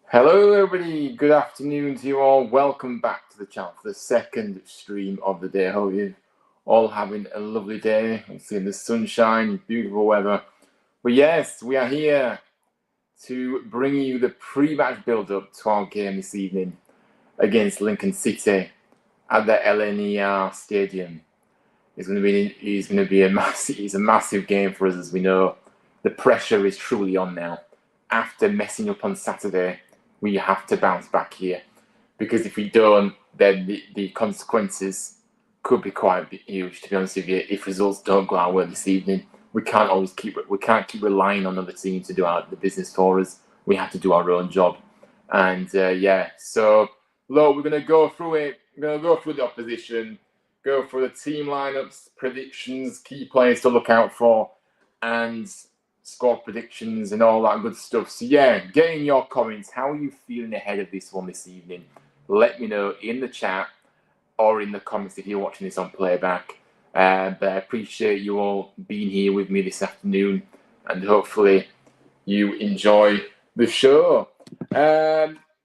Hello everybody, good afternoon to you all. Welcome back to the channel for the second stream of the day. I hope you're all having a lovely day. I'm seeing the sunshine, beautiful weather. But yes, we are here to bring you the pre-match build-up to our game this evening against Lincoln City at the LNER Stadium. It's going to be a massive game for us, as we know. The pressure is truly on now. After messing up on Saturday, we have to bounce back here, because if we don't, then the consequences could be quite huge. To be honest with you, if results don't go our way this evening, we can't keep relying on other teams to do the business for us. We have to do our own job, and so look, we're going to go through it. We're going to go through the opposition, go through the team lineups, predictions, key players to look out for, and score predictions and all that good stuff. So yeah, get in your comments. How are you feeling ahead of this one this evening? Let me know in the chat or in the comments if you're watching this on playback. But I appreciate you all being here with me this afternoon, and hopefully you enjoy the show.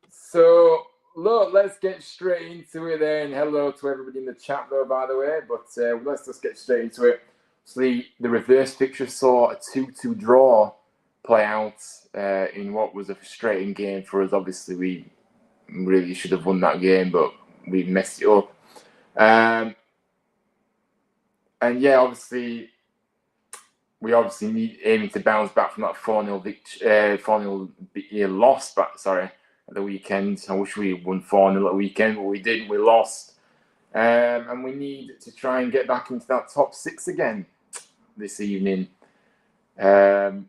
So look, let's get straight into it then. Hello to everybody in the chat though, by the way, but let's just get straight into it. So the reverse picture saw a 2-2 draw play out in what was a frustrating game for us. Obviously, we really should have won that game, but we messed it up. And yeah, obviously, we need aiming to bounce back from that 4-0 loss. At the weekend. I wish we won 4-0 at the weekend, but we didn't. We lost. And we need to try and get back into that top 6 again this evening. Now,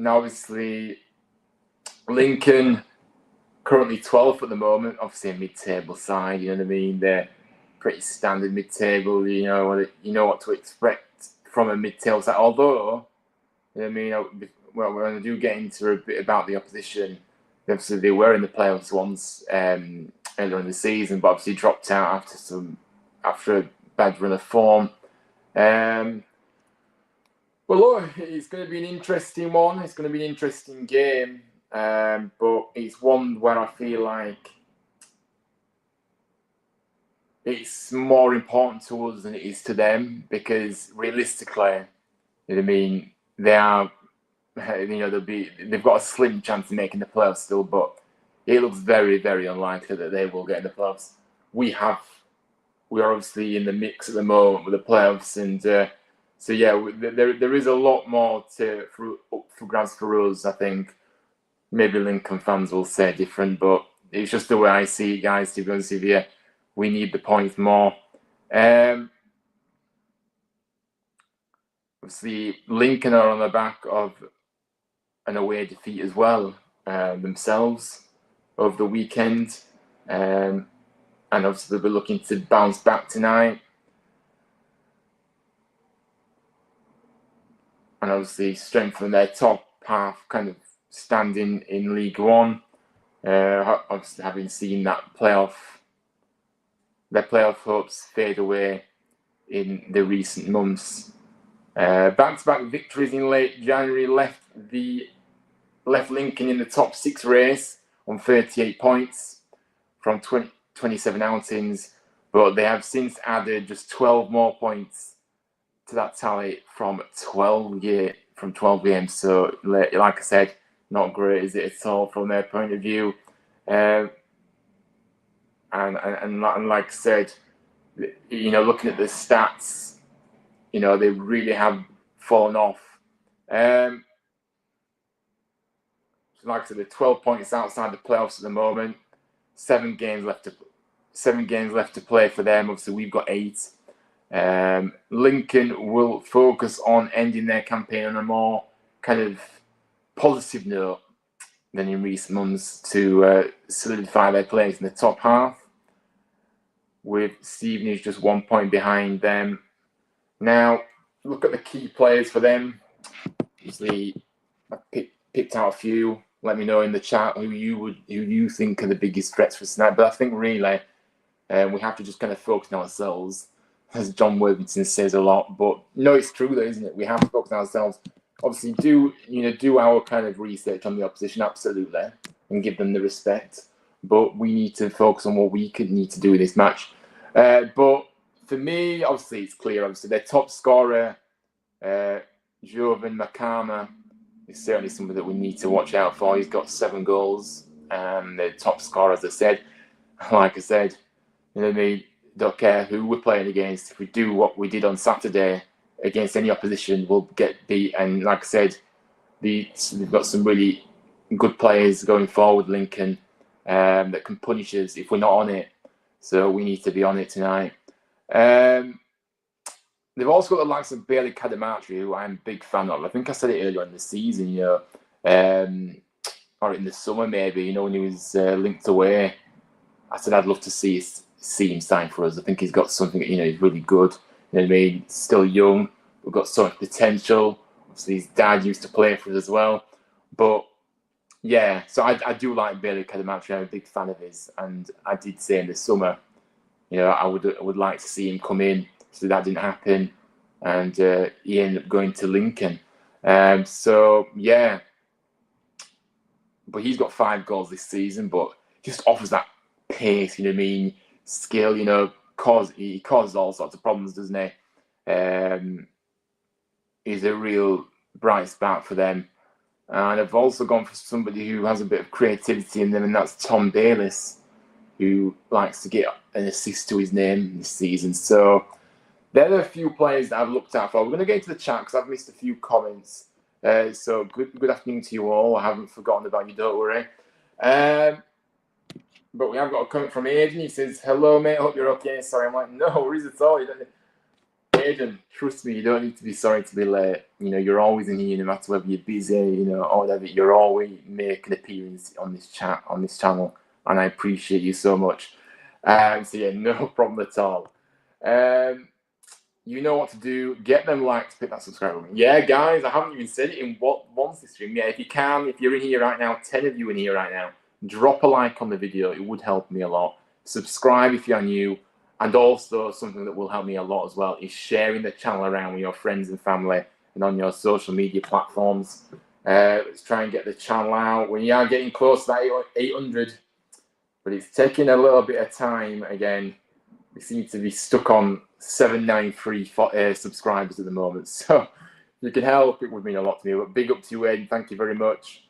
obviously, Lincoln currently 12th at the moment. Obviously, a mid-table side. You know what I mean? They're pretty standard mid-table. You know what to expect from a mid-table side. Although, you know what I mean? Well, we're going to do get into a bit about the opposition. Obviously, they were in the playoffs once earlier in the season, but obviously dropped out after a bad run of form. But look, it's going to be an interesting one. It's going to be an interesting game, but it's one where I feel like it's more important to us than it is to them, because realistically, you know what I mean, they are, they've got a slim chance of making the playoffs still, but it looks very, very unlikely that they will get in the playoffs. We are obviously in the mix at the moment with the playoffs, and so yeah, there is a lot more up for grabs for us. I think maybe Lincoln fans will say different, but it's just the way I see it, guys. To be honest with you, we need the points more. Obviously, Lincoln are on the back of an away defeat as well themselves over the weekend, and obviously they'll be looking to bounce back tonight, and obviously strengthen their top half kind of standing in League One. Obviously, having seen their playoff hopes fade away in the recent months. Back-to-back victories in late January left Lincoln in the top 6 race on 38 points from 27 outings, but they have since added just 12 more points to that tally from 12 games. So, like I said, not great, is it at all from their point of view? And like I said, looking at the stats, they really have fallen off. Like I said, they're 12 points outside the playoffs at the moment. 7 games left to play for them. Obviously, we've got 8. Lincoln will focus on ending their campaign on a more kind of positive note than in recent months to solidify their place in the top half. with Stevenage just 1 point behind them. Now, look at the key players for them. Obviously, I picked out a few. Let me know in the chat who you think are the biggest threats for tonight. But I think really we have to just kind of focus on ourselves, as John Worthington says a lot. But no, it's true though, isn't it? We have to focus on ourselves. Obviously, do our kind of research on the opposition, absolutely, and give them the respect. But we need to focus on what we need to do in this match. But for me, obviously, it's clear. Obviously, their top scorer, Jovan Makama, is certainly somebody that we need to watch out for. He's got 7 goals. The top scorer, as I said. Like I said, they don't care who we're playing against. If we do what we did on Saturday against any opposition, we'll get beat. And like I said, they've got some really good players going forward, Lincoln, that can punish us if we're not on it. So we need to be on it tonight. They've also got the likes of Bailey Cadamartri, who I'm a big fan of. I think I said it earlier in the season, or in the summer maybe, when he was linked away. I said I'd love to see him sign for us. I think he's got something, he's really good. You know what I mean? Still young. We've got so much potential. Obviously, his dad used to play for us as well. But yeah, so I do like Bailey Cadamartri. I'm a big fan of his. And I did say in the summer, I would like to see him come in. So that didn't happen. And he ended up going to Lincoln. So, yeah. But he's got 5 goals this season, but just offers that pace, skill, he causes all sorts of problems, doesn't he? He's a real bright spark for them. And I've also gone for somebody who has a bit of creativity in them, and that's Tom Bayliss, who likes to get an assist to his name this season. So there are a few players that I've looked out for. We're going to get into the chat because I've missed a few comments. So good afternoon to you all. I haven't forgotten about you, don't worry. But we have got a comment from Aidan. He says, "Hello, mate. Hope you're okay." Sorry, I'm like, no worries at all. Aidan, trust me, you don't need to be sorry to be late. You're always in here, no matter whether you're busy, or whatever. You're always making an appearance on this channel, and I appreciate you so much. So yeah, no problem at all. You know what to do. Get them likes, hit that subscribe button. Yeah, guys, I haven't even said it in once this stream. Yeah, if you can, if you're in here right now, 10 of you in here right now, drop a like on the video. It would help me a lot. Subscribe if you're new. And also something that will help me a lot as well is sharing the channel around with your friends and family and on your social media platforms. Let's try and get the channel out. We are getting close to that 800, but it's taking a little bit of time again. We seem to be stuck on 793 subscribers at the moment. So if you can help, it would mean a lot to me. But big up to you, Ed. Thank you very much.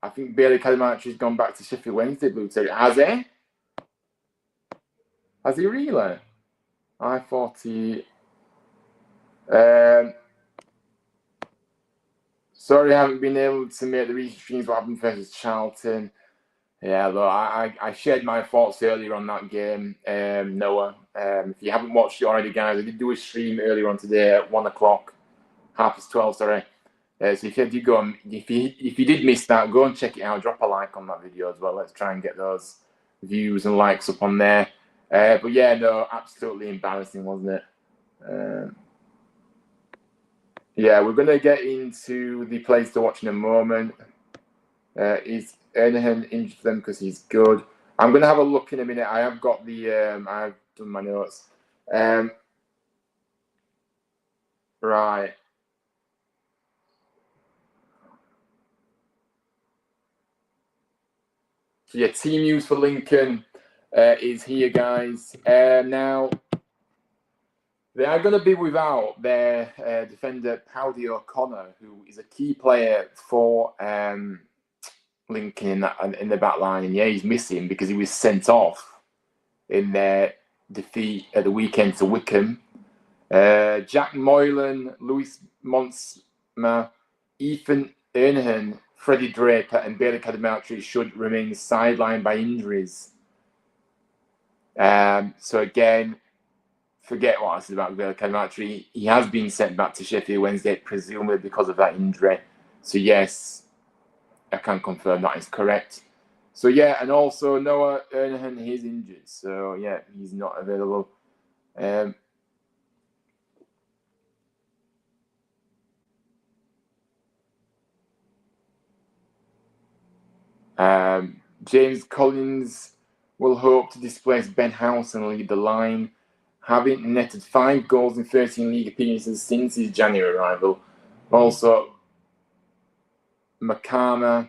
I think Bailey Cadamartri's gone back to Sheffield Wednesday, Blue Terry. Has he? Has he really? I thought he... sorry I haven't been able to make the recent streams what happened versus Charlton. Yeah, look, I shared my thoughts earlier on that game, Noah. If you haven't watched it already, guys, I did do a stream earlier on today at 1 o'clock, 12:30, sorry. So if you did go on, if you did miss that, go and check it out. Drop a like on that video as well. Let's try and get those views and likes up on there. But yeah, no, absolutely embarrassing, wasn't it? Yeah, we're going to get into the plays to watch in a moment. Is Ernahan injured them because he's good? I'm going to have a look in a minute. I have got the, I've done my notes. Right. So yeah, team news for Lincoln is here, guys. Now, they are going to be without their defender, Powdy O'Connor, who is a key player for Lincoln in the back line. And yeah, he's missing because he was sent off in their defeat at the weekend to Wickham. Jack Moylan, Luis Monsma, Ethan Ernahan, Freddie Draper and Bailey Cadamartri should remain sidelined by injuries. So again, forget what I said about Bailey Cadamartri. He has been sent back to Sheffield Wednesday, presumably because of that injury. So yes, I can confirm that is correct. So yeah, and also Noah Ernahan, he's injured, so yeah, he's not available. James Collins will hope to displace Ben House and lead the line, having netted 5 goals in 13 league appearances since his January arrival. Also, Makama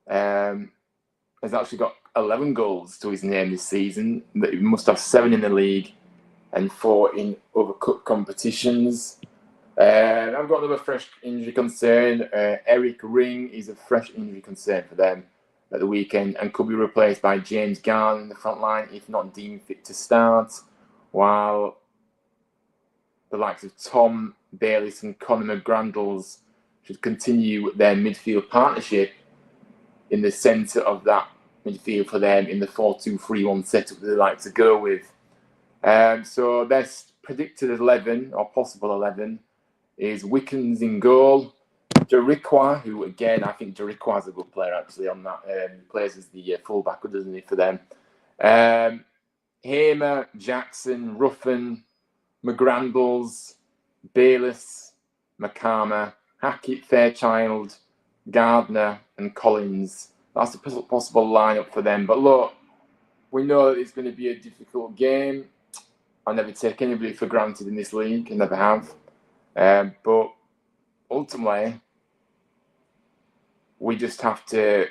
has actually got 11 goals to his name this season. He must have 7 in the league and 4 in other cup competitions. I've got another fresh injury concern. Eric Ring is a fresh injury concern for them at the weekend and could be replaced by James Garner in the front line if not deemed fit to start, while the likes of Tom Bayliss and Conor McGrandles should continue their midfield partnership in the centre of that midfield for them in the 4-2-3-1 setup that they like to go with. So their predicted 11 or possible 11 is Wickens in goal, Jerichois, who again, I think Jerichois is a good player actually on that. He plays as the fullback, doesn't he, for them? Hamer, Jackson, Ruffin, McGrandles, Bayliss, Makama, Hackett, Fairchild, Gardner, and Collins. That's a possible lineup for them. But look, we know that it's going to be a difficult game. I never take anybody for granted in this league, I never have. But ultimately, we just have to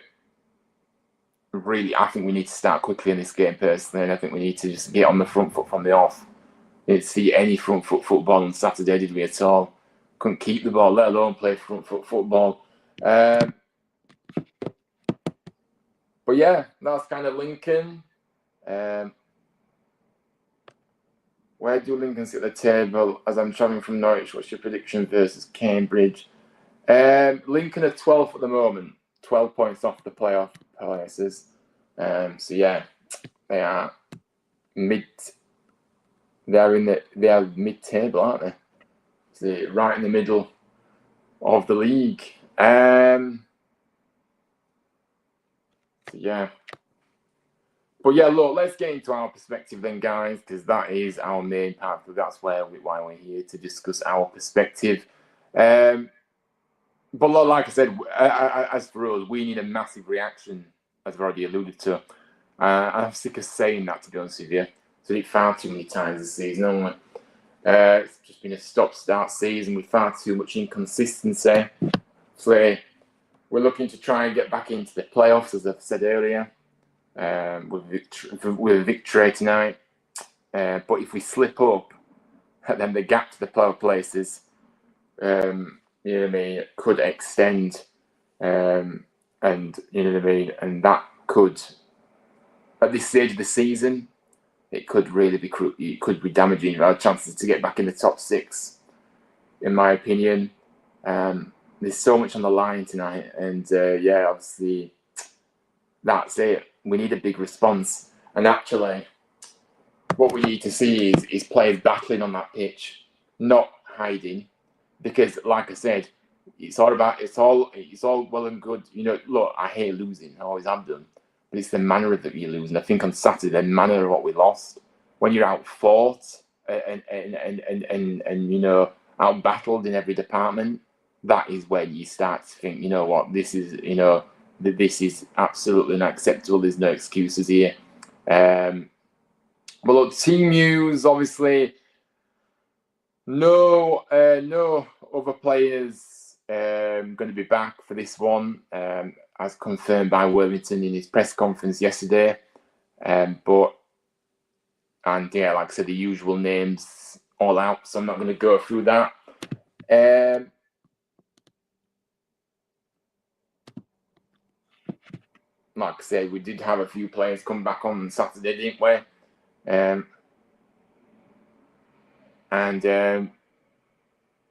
really, I think we need to start quickly in this game personally, and I think we need to just get on the front foot from the off. Didn't see any front foot football on Saturday, did we, at all? Couldn't keep the ball, let alone play front foot football. But yeah, that's kind of Lincoln. Where do Lincoln sit at the table as I'm travelling from Norwich? What's your prediction versus Cambridge? Lincoln are 12th at the moment, 12 points off the playoff places. So yeah, they are mid. They are mid-table, aren't they? So right in the middle of the league. So yeah. But yeah, look, let's get into our perspective then, guys, because that is our main part. That's why we're here to discuss our perspective. But look, like I said, as for us, we need a massive reaction, as I've already alluded to. I'm sick of saying that, to be honest with you. Said it far too many times this season, haven't we? It's just been a stop-start season with far too much inconsistency. So we're looking to try and get back into the playoffs, as I've said earlier. With a victory tonight. But if we slip up, then the gap to the playoff places, you know what I mean, could extend. And you know what I mean, and that could, at this stage of the season, it could really be damaging our chances to get back in the top 6, in my opinion. There's so much on the line tonight, and yeah, obviously, that's it. We need a big response. And actually, what we need to see is players battling on that pitch, not hiding. Because, like I said, it's all well and good. You know, look, I hate losing. I always have done. But it's the manner that you lose. And I think on Saturday, the manner of what we lost, when you're out fought and you know, out battled in every department, that is when you start to think, you know what, this is, you know, this is absolutely unacceptable. There's no excuses here. But look, team news, obviously, no other players going to be back for this one, as confirmed by Worthington in his press conference yesterday. And yeah, like I said, the usual names all out, so I'm not going to go through that. Like I said, we did have a few players come back on Saturday, didn't we?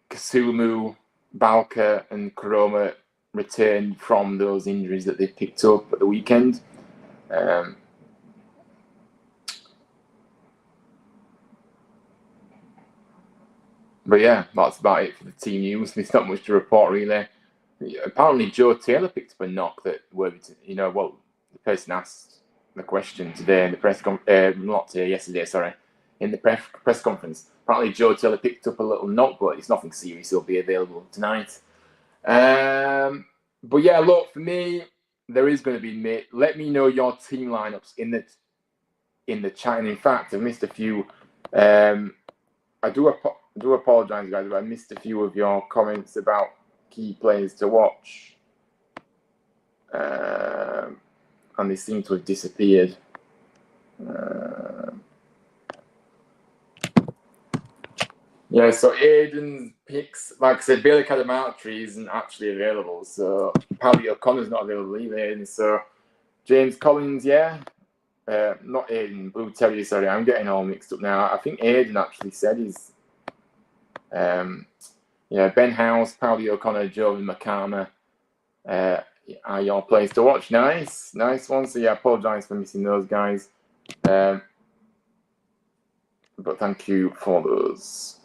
Kasumu, Balka, and Karoma returned from those injuries that they picked up at the weekend. But yeah, that's about it for the team news. There's not much to report, really. Apparently, Joe Taylor picked up a knock that Worthington, you know, well, the person asked the question today in the not today, yesterday, sorry, in the press conference. Apparently, Joe Taylor picked up a little note, but it's nothing serious. He'll be available tonight. But yeah, look, for me, there is going to be. Let me know your team lineups in the chat. And in fact, I've missed a few. I do apologise, guys, but I missed a few of your comments about key players to watch, and they seem to have disappeared. Yeah, so Aiden's picks, like I said, Bailey Cadamartri isn't actually available, so Paddy O'Connor's not available either, Aiden. So James Collins, yeah. Not Aiden, Blue Terrier, sorry, I'm getting all mixed up now. I think Aiden actually said he's Ben House, Paddy O'Connor, Joe McCarmer are your players to watch. Nice one. So yeah, I apologise for missing those guys. But thank you for those.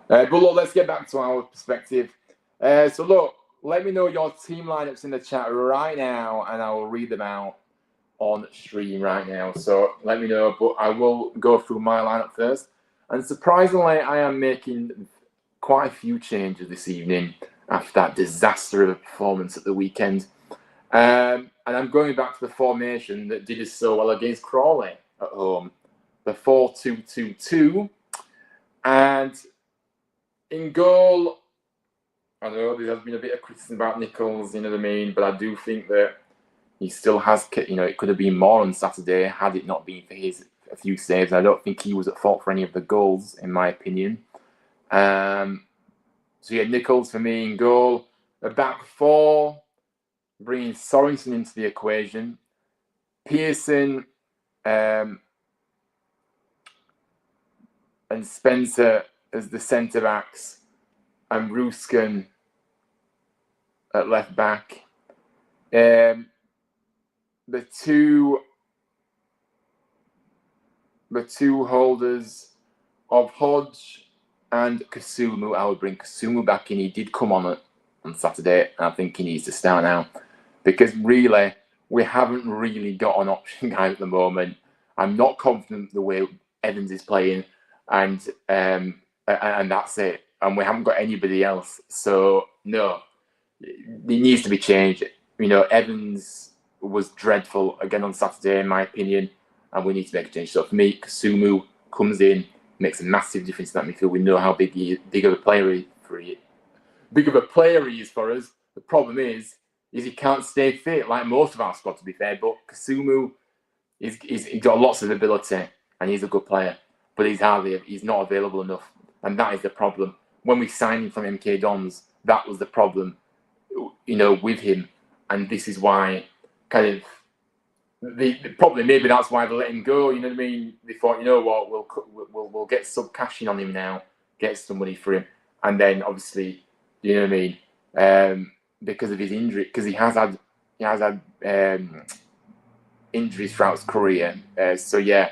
But look, let's get back to our perspective. So look, let me know your team lineups in the chat right now, and I will read them out on stream right now. So let me know, but I will go through my lineup first. And surprisingly, I am making quite a few changes this evening after that disaster of a performance at the weekend. And I'm going back to the formation that did us so well against Crawley at home, the 4-2-2-2. And in goal, I know there has been a bit of criticism about Nichols, you know what I mean, but I do think that he still has, it could have been more on Saturday had it not been for a few saves. I don't think he was at fault for any of the goals, in my opinion. So yeah, Nichols for me in goal. A back four, bringing Sorensen into the equation. Pearson and Spencer as the centre backs, and Ruskin at left back. The two holders of Hodge and Kasumu, I would bring Kasumu back in. He did come on Saturday, and I think he needs to start now, because really we haven't really got an option guy at the moment. I'm not confident the way Evans is playing, and that's it. And we haven't got anybody else. So no, it needs to be changed. Evans was dreadful again on Saturday, in my opinion, and we need to make a change. So for me, Kasumu comes in, makes a massive difference in that midfield. We know how big of a player he is for us. The problem is he can't stay fit like most of our squad, to be fair. But Kasumu he's got lots of ability and he's a good player, but he's not available enough, and that is the problem. When we signed him from MK Dons, that was the problem, with him, and this is why kind of probably maybe that's why they let him go. You know what I mean? They thought, you know what, we'll get some cash in on him now, get somebody for him, and then obviously, you know what I mean, because of his injury, because he has had injuries throughout his career. So yeah.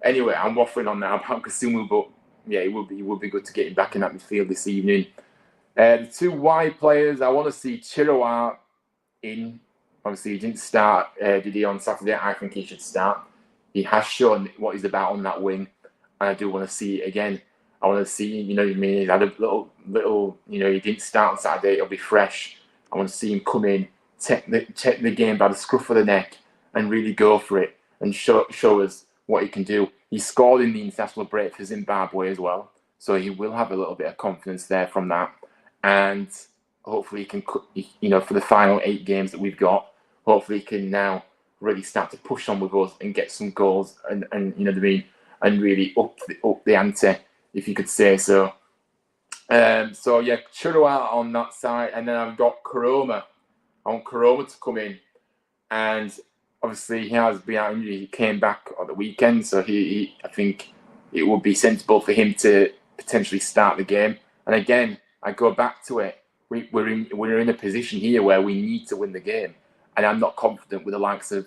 Anyway, I'm waffling on now about Kasumu, but yeah, it would be good to get him back in that midfield this evening. The two wide players, I want to see Chirua in. Obviously, he didn't start, did he, on Saturday? I think he should start. He has shown what he's about on that wing, and I do want to see it again. I want to see, you know what I mean? He's had a little, he didn't start on Saturday. It'll be fresh. I want to see him come in, take the game by the scruff of the neck, and really go for it and show us what he can do. He scored in the international break for Zimbabwe as well, so he will have a little bit of confidence there from that. And hopefully he can, for the final 8 games that we've got, hopefully he can now really start to push on with us and get some goals and you know what I mean, and really up the ante, if you could say so. So yeah, Chirua on that side, and then I've got Karoma. I want Karoma to come in, and obviously he has been out injured. He came back on the weekend, so I think it would be sensible for him to potentially start the game. And again, I go back to it. We're in a position here where we need to win the game, and I'm not confident with the likes of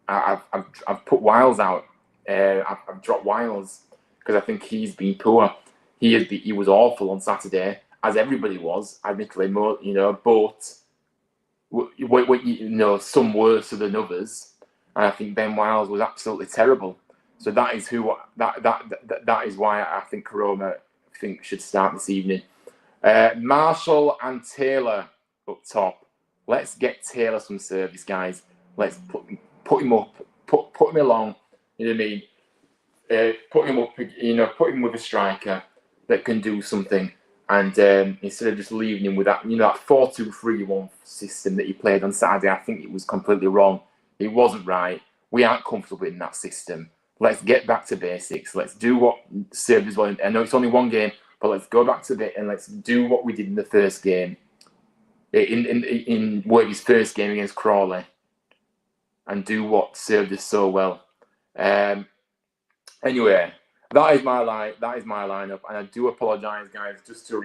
I've put Wiles out. I've dropped Wiles because I think he's been poor. He was awful on Saturday, as everybody was. Admittedly, more but some worse than others. And I think Ben Wiles was absolutely terrible. So that is that is why I think Koroma should start this evening. Marshall and Taylor up top. Let's get Taylor some service, guys. Let's put him up, put him along. You know what I mean? Put him up. Put him with a striker that can do something. And instead of just leaving him with that, that 4-2-3-1 system that he played on Saturday, I think it was completely wrong. It wasn't right. We aren't comfortable in that system. Let's get back to basics. Let's do what served us well. I know it's only one game, but let's go back to it and let's do what we did in the first game. In Worthy's first game against Crawley, and do what served us so well. Anyway, that is my lineup, and I do apologise, guys. Just to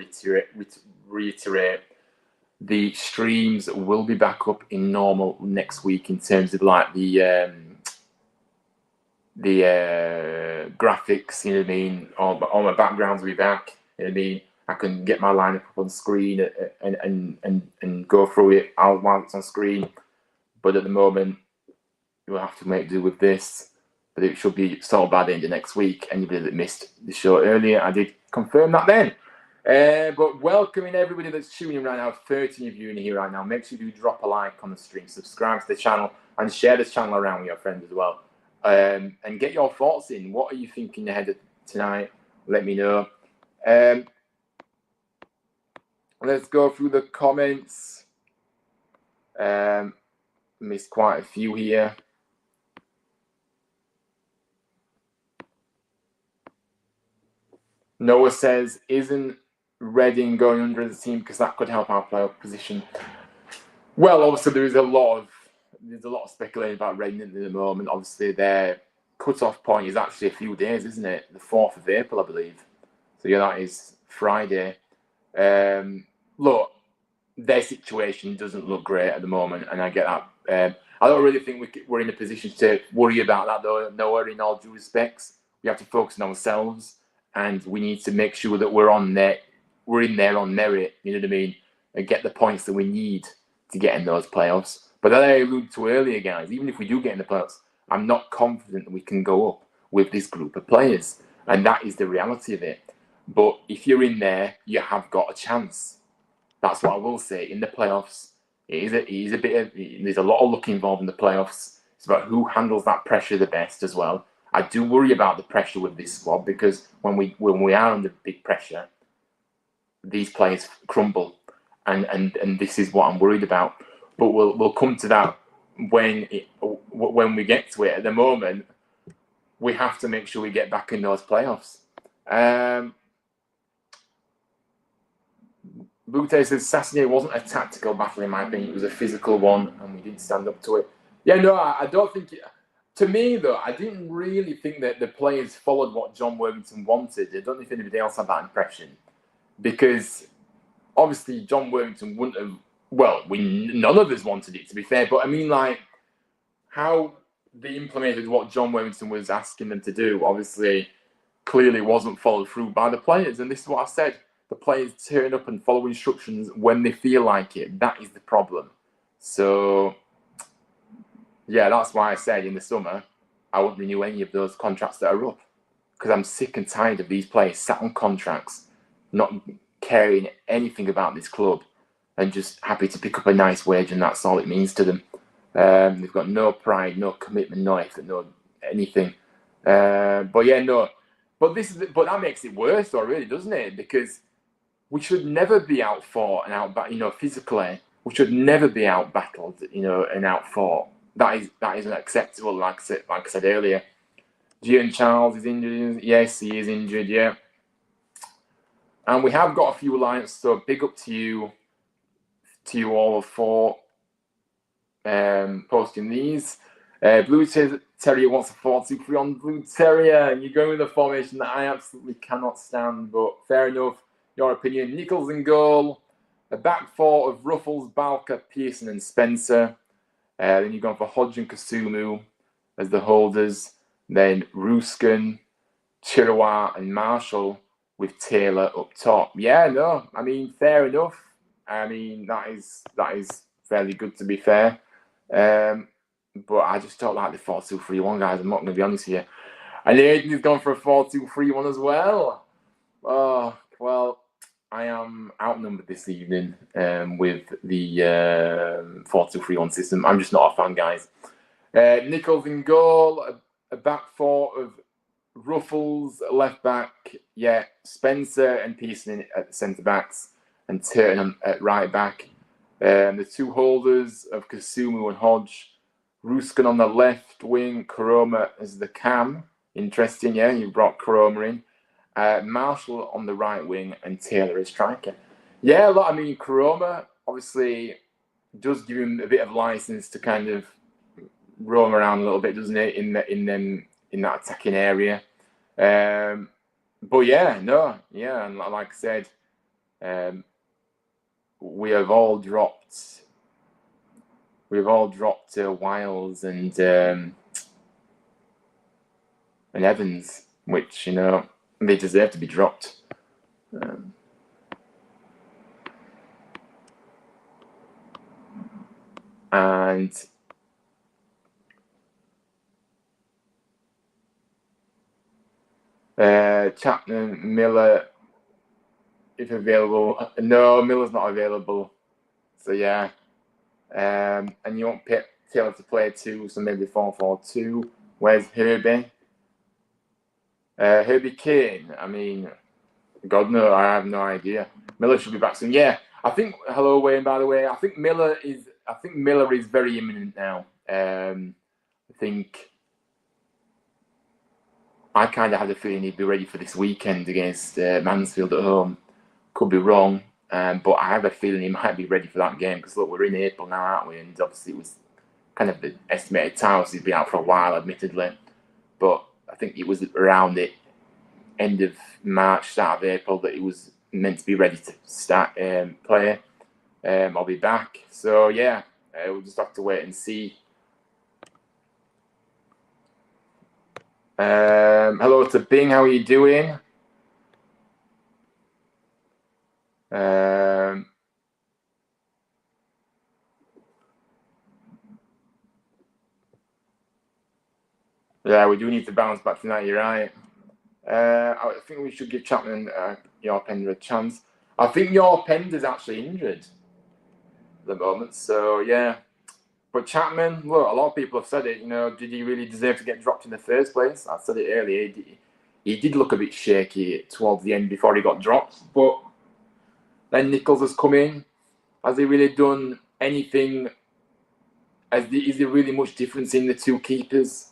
reiterate, the streams will be back up in normal next week in terms of like the graphics. You know what I mean? All my backgrounds will be back. You know what I mean? I can get my lineup up on screen and go through it while it's on screen. But at the moment, you'll have to make do with this. But it should be sorted by the end of next week. Anybody that missed the show earlier, I did confirm that then. But welcoming everybody that's tuning in right now, 13 of you in here right now. Make sure you do drop a like on the stream, subscribe to the channel, and share this channel around with your friends as well. And get your thoughts in. What are you thinking ahead of tonight? Let me know. Let's go through the comments. Missed quite a few here. Noah says, isn't Reading going under the team because that could help our playoff position? Well, obviously there's a lot of speculation about Reading at the moment. Obviously their cut-off point is actually a few days, isn't it? The 4th of April, I believe. So yeah, that is Friday. Look, their situation doesn't look great at the moment, and I get that. I don't really think we're in a position to worry about that, though. Nowhere, in all due respects, we have to focus on ourselves, and we need to make sure that we're in there on merit. You know what I mean? And get the points that we need to get in those playoffs. But as I alluded to earlier, guys, even if we do get in the playoffs, I'm not confident that we can go up with this group of players, and that is the reality of it. But if you're in there, you have got a chance. That's what I will say. In the playoffs, there's a lot of luck involved in the playoffs. It's about who handles that pressure the best as well. I do worry about the pressure with this squad because when we are under big pressure, these players crumble, and this is what I'm worried about. But we'll come to that when we get to it. At the moment, we have to make sure we get back in those playoffs. Bute says Saturday wasn't a tactical battle in my opinion. It was a physical one, and we didn't stand up to it. Yeah, no, I don't think it. To me, though, I didn't really think that the players followed what John Worthington wanted. I don't know if anybody else had that impression. Because, obviously, John Worthington wouldn't have... Well, none of us wanted it, to be fair. But, I mean, like, how they implemented what John Worthington was asking them to do, obviously, clearly wasn't followed through by the players. And this is what I said. The players turn up and follow instructions when they feel like it. That is the problem. So... yeah, that's why I said in the summer, I wouldn't renew any of those contracts that are up. Because I'm sick and tired of these players sat on contracts, not caring anything about this club, and just happy to pick up a nice wage, and that's all it means to them. They've got no pride, no commitment, no effort, no anything. But yeah, no. But that makes it worse, though, really, doesn't it? Because we should never be outfought and physically. We should never be out battled, and outfought. That is unacceptable, like I said earlier. Gian Charles is injured. Yes, he is injured, yeah. And we have got a few lines, so big up to you all for posting these. Blue Terrier wants a 4-2-3 on Blue Terrier. You're going with a formation that I absolutely cannot stand, but fair enough. Your opinion. Nichols in goal. A back four of Ruffles, Balker, Pearson and Spencer. Then you've gone for Hodge and Kasumu as the holders. Then Ruskin, Chirawa and Marshall with Taylor up top. Yeah, no, I mean, fair enough. I mean, that is fairly good, to be fair. But I just don't like the 4-2-3-1, guys. I'm not going to be honest here. And Aiden's gone for a 4-2-3-1 as well. Oh, well, I am outnumbered this evening with the 4-2-3-1 system. I'm just not a fan, guys. Nichols in goal, a back four of Ruffles, left back, yeah, Spencer and Pearson at the centre backs, and Turton at right back. The two holders of Kasumu and Hodge, Ruskin on the left wing, Karoma as the cam. Interesting, yeah, you brought Karoma in. Marshall on the right wing and Taylor as striker. Yeah, look, I mean, Karoma obviously does give him a bit of license to kind of roam around a little bit, doesn't it, in that attacking area. But yeah, no, yeah, and like I said, we have all dropped Wiles and Evans, which, you know, they deserve to be dropped. And Chapman, Miller, if available. No, Miller's not available. So yeah. And you want Taylor to play 2, so maybe 4-4-2. Where's Herbie? Herbie Kane. I mean, God no, I have no idea. Miller should be back soon. Yeah, I think. Hello, Wayne. By the way, I think Miller is very imminent now. I think. I kind of had a feeling he'd be ready for this weekend against Mansfield at home. Could be wrong, but I have a feeling he might be ready for that game because look, we're in April now, aren't we? And obviously it was kind of the estimated time. So he'd be out for a while, admittedly, but I think it was around the end of March, start of April that he was meant to be ready to start play. I'll be back. So yeah, we'll just have to wait and see. Hello to Bing, how are you doing? Yeah, we do need to bounce back tonight, you're right. I think we should give Chapman Yorpender a chance. I think Yorpender's actually injured at the moment, so yeah. But Chapman, look, a lot of people have said it, you know, did he really deserve to get dropped in the first place? I said it earlier, he did look a bit shaky towards the end before he got dropped, but then Nichols has come in. Has he really done anything? Is there really much difference in the two keepers?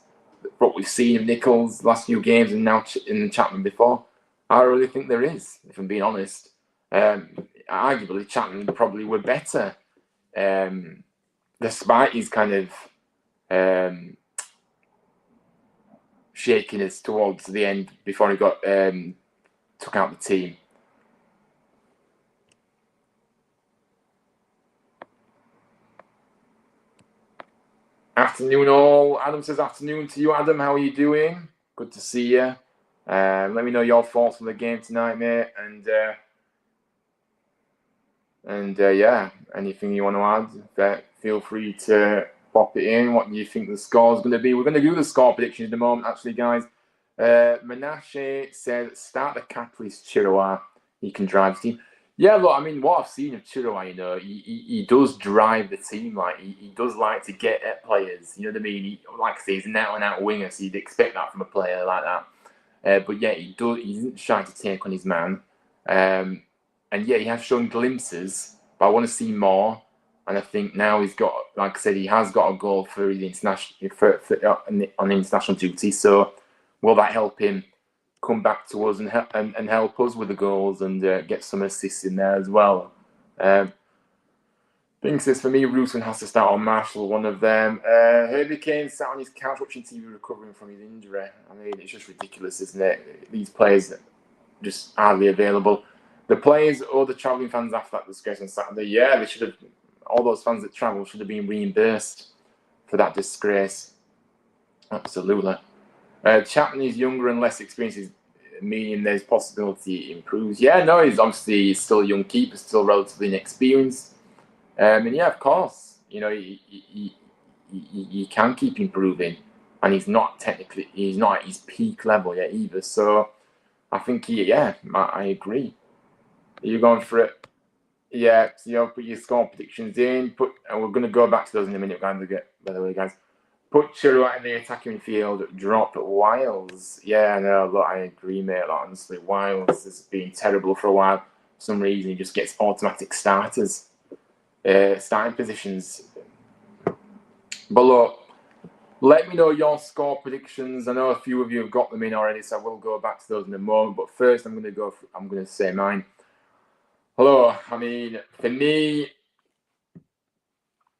What we've seen of Nichols last few games and now in Chapman before? I really think there is, if I'm being honest. Arguably, Chapman probably were better. Despite his kind of shakiness towards the end before he got took out the team. Afternoon all. Adam says afternoon to you, Adam. How are you doing? Good to see you. Let me know your thoughts on the game tonight, mate. And yeah, anything you want to add, feel free to pop it in. What do you think the score is going to be? We're going to do the score predictions in a moment, actually, guys. Menashe says, start the catalyst Chirua. He can drive the team. Yeah, look, I mean, what I've seen of Chirua, you know, he does drive the team. Like, he does like to get at players. You know what I mean? Like I say, he's an out-and-out winger, so you'd expect that from a player like that. But yeah, he isn't shy to take on his man. And yeah, he has shown glimpses, but I want to see more. And I think now he's got, like I said, he has got a goal for the international on international duty. So will that help him come back to us and help us with the goals and get some assists in there as well? Bing says, for me, Ruskin has to start on Marshall, one of them. Herbie Kane sat on his couch watching TV recovering from his injury. I mean, it's just ridiculous, isn't it? These players just hardly available. The players or the travelling fans after that disgrace on Saturday, yeah, they should have. All those fans that travel should have been reimbursed for that disgrace. Absolutely. Chapman is younger and less experienced, meaning there's possibility he improves. Yeah, no, he's obviously still a young keeper, still relatively inexperienced. And yeah, of course, you can keep improving, and he's not at his peak level yet either. So I think I agree. Are you going for it? Yeah, so put your score predictions in. And we're going to go back to those in a minute, guys. By the way, guys. Put Chilwell in the attacking field. Drop Wiles. Yeah, no, look, I agree, mate. Like, honestly, Wiles has been terrible for a while. For some reason, he just gets automatic starting positions. But look, let me know your score predictions. I know a few of you have got them in already, so I will go back to those in a moment. But first, I'm going to say mine. Hello. I mean, for me,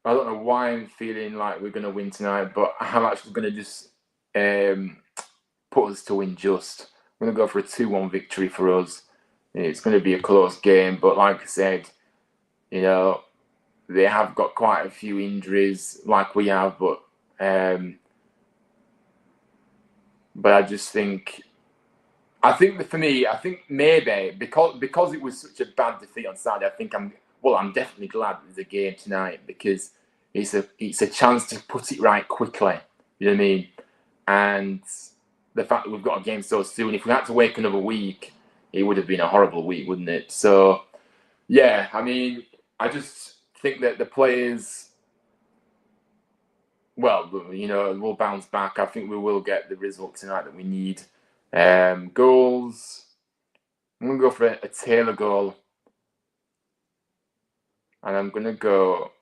I don't know why I'm feeling like we're going to win tonight, but I'm actually going to just put us to win just. I'm going to go for a 2-1 victory for us. It's going to be a close game, but like I said, they have got quite a few injuries like we have, but I just think, for me, I think maybe because it was such a bad defeat on Saturday, I think I'm definitely glad there's a game tonight, because it's a chance to put it right quickly. You know what I mean? And the fact that we've got a game so soon, if we had to wait another week, it would have been a horrible week, wouldn't it? So yeah, I mean, I just think that the players, we'll bounce back. I think we will get the result tonight that we need. Goals, I'm going to go for a Taylor goal. And I'm going to go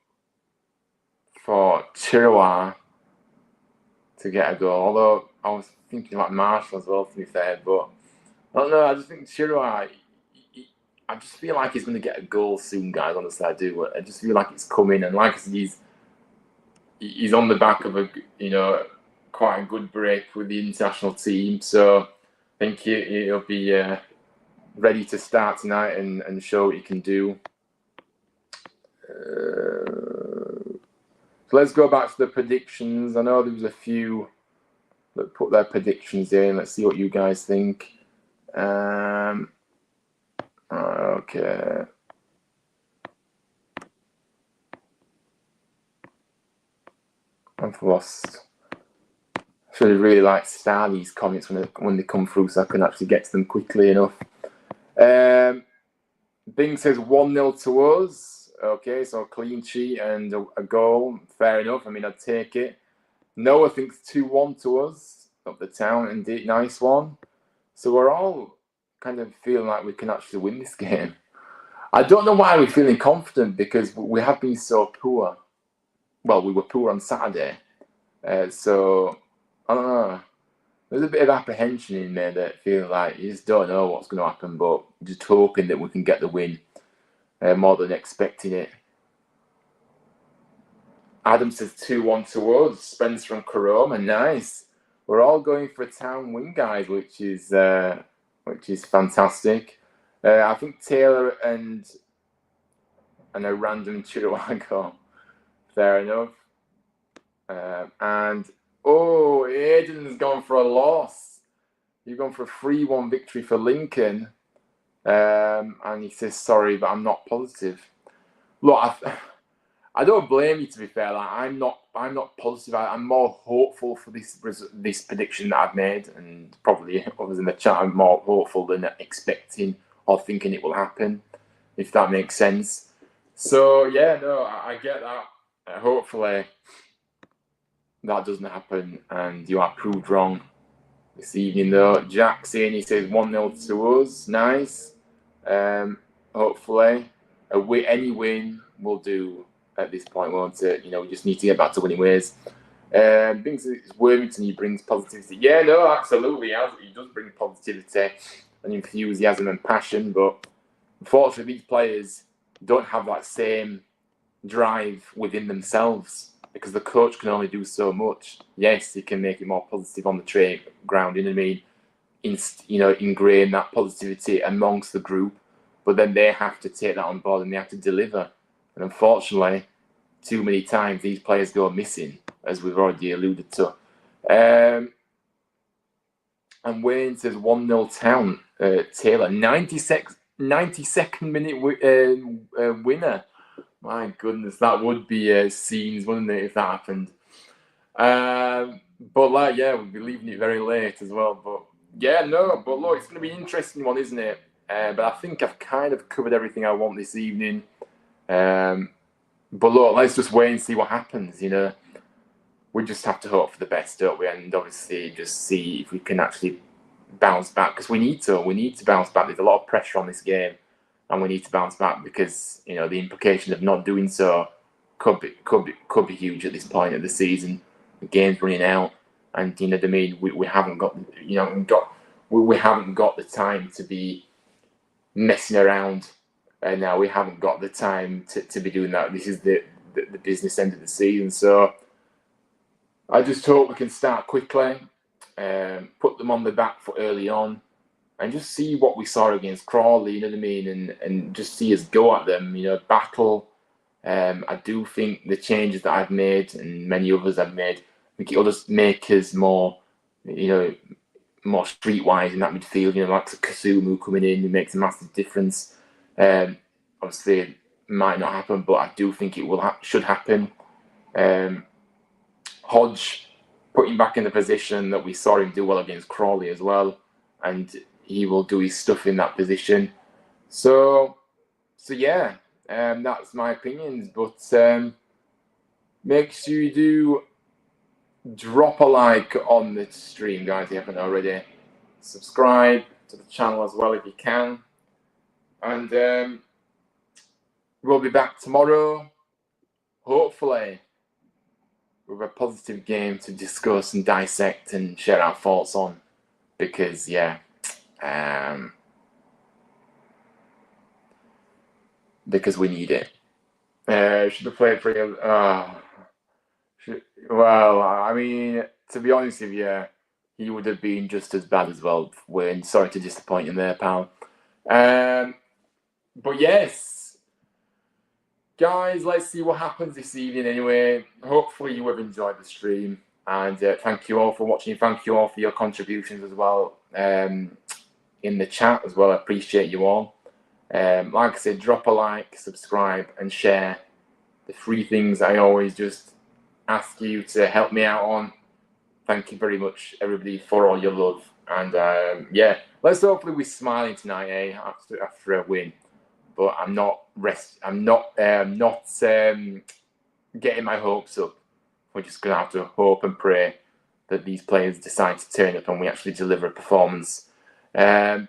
for Chirwa to get a goal. Although I was thinking about Marshall as well, to be fair. But I don't know. I just think Chirwa, I just feel like he's going to get a goal soon, guys. Honestly, I do. I just feel like it's coming. And like I said, he's on the back of quite a good break with the international team. So I think he'll be ready to start tonight and show what he can do. So let's go back to the predictions. I know there was a few that put their predictions in. Let's see what you guys think. Okay. I've lost. I should have really liked to star these comments when they come through, so I can actually get to them quickly enough. Bing says 1-0 to us. Okay, so a clean sheet and a goal. Fair enough. I mean, I'd take it. Noah thinks 2-1 to us. Up the town, indeed. Nice one. So we're all kind of feeling like we can actually win this game. I don't know why we're feeling confident, because we have been so poor. Well, we were poor on Saturday. So, I don't know. There's a bit of apprehension in there that feel like you just don't know what's going to happen, but just hoping that we can get the win more than expecting it. Adam says 2-1 to us. Spencer from Coroma, nice. We're all going for a town win, guys, which is fantastic. I think Taylor and a random Chirwago. Fair enough. And Aiden's gone for a loss. You've gone for a 3-1 victory for Lincoln. And he says, sorry, but I'm not positive. Look, I don't blame you, to be fair. Like, I'm not positive. I'm more hopeful for this prediction that I've made, and probably others in the chat are more hopeful than expecting or thinking it will happen, if that makes sense. So yeah, no, I get that. Hopefully that doesn't happen, and you are proved wrong this evening, though. Jack saying, he says 1-0 to us. Nice. Hopefully, any win will do at this point, won't it? We just need to get back to winning ways. It's Worthington, he brings positivity. Yeah, no, absolutely. He does bring positivity and enthusiasm and passion, but unfortunately, these players don't have that same drive within themselves, because the coach can only do so much. Yes, he can make it more positive on the training ground, you know what I mean? Ingrain that positivity amongst the group, but then they have to take that on board and they have to deliver. And unfortunately, too many times these players go missing, as we've already alluded to. And Wayne says 1-0 town. Taylor, 92nd minute winner. My goodness, that would be scenes, wouldn't it, if that happened? But like, yeah, we'll be leaving it very late as well. But yeah, no, but look, it's going to be an interesting one, isn't it? But I think I've kind of covered everything I want this evening. But look, let's just wait and see what happens. We just have to hope for the best, don't we? And obviously, just see if we can actually bounce back because we need to. We need to bounce back. There's a lot of pressure on this game, and we need to bounce back because the implication of not doing so could be huge at this point of the season. The game's running out, and you know what I mean. We haven't got we haven't got the time to be messing around. And now we haven't got the time to be doing that. This is the business end of the season, so I just hope we can start quickly, put them on the back foot early on, and just see what we saw against Crawley, you know what I mean, and just see us go at them, battle. I do think the changes that I've made and many others I've made, I think it'll just make us more, more streetwise in that midfield. Like Kasumu coming in, it makes a massive difference. Obviously, it might not happen, but I do think it should happen. Hodge putting back in the position that we saw him do well against Crawley as well, and he will do his stuff in that position. So yeah, that's my opinions. But make sure you do drop a like on the stream, guys, if you haven't already. Subscribe to the channel as well if you can. And we'll be back tomorrow, hopefully, with a positive game to discuss and dissect and share our thoughts on. Because, yeah, because we need it. Should have played for you. Well, I mean, to be honest with you, he would have been just as bad as well. Wayne, sorry to disappoint you there, pal. But yes, guys, let's see what happens this evening anyway. Hopefully you have enjoyed the stream. And thank you all for watching. Thank you all for your contributions as well in the chat as well. I appreciate you all. Like I said, drop a like, subscribe, and share. The 3 things I always just ask you to help me out on. Thank you very much, everybody, for all your love. And yeah, let's hopefully we're smiling tonight, after a win. But I'm not getting my hopes up. We're just gonna have to hope and pray that these players decide to turn up and we actually deliver a performance. Bing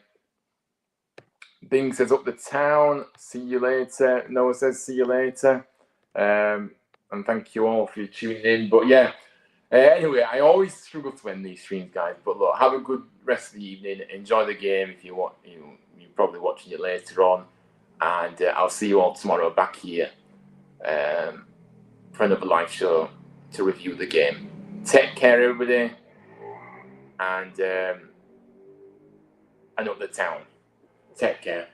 says up the town. See you later. Noah says see you later. And thank you all for tuning in. But yeah, anyway, I always struggle to end these streams, guys. But look, have a good rest of the evening. Enjoy the game if you want. You're probably watching it later on. And I'll see you all tomorrow back here for another live show to review the game. Take care, everybody. And up the town. Take care.